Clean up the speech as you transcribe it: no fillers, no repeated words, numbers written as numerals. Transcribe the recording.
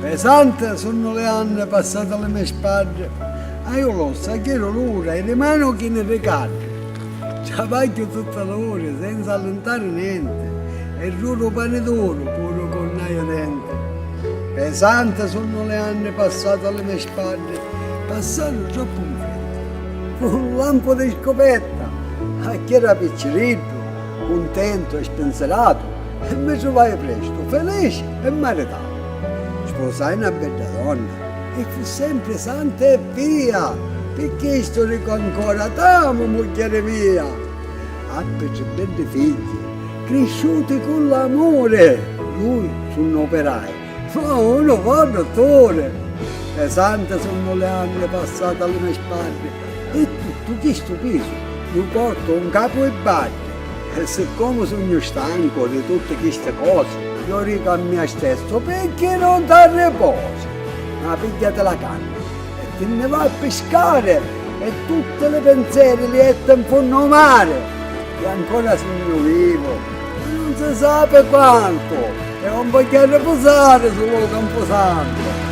Pesante sono le anni passate alle mie spalle, ma io lo so che ero l'ora e le mani che ne ricade. Travaglio tutta l'ora senza allentare niente, e giuro pane d'oro pure con naia dente. Pesante sono le anni passate alle mie spalle, passate troppo in fretta, con un lampo di scopetta, a chi era piccerito, contento e spensierato, e mi trovai presto, felice e maritato. Sposai una bella donna e fu sempre santa e via, perché sto dico ancora, t'amo moglie mia. Abbi tre belli figli, cresciuti con l'amore, lui su un operaio, ma uno fa dottore. Pesanti sono le anni passate alle mie spalle e tutto questo peso lo porto un capo e batte. E siccome sono stanco di tutte queste cose, io dico a me stesso, perché non ti riposi? Ma pigliate la canna e te ne vai a pescare e tutte le pensieri li ette in fondo mare. E ancora sono vivo, ma non si sa per quanto, e non voglio riposare sul Camposanto.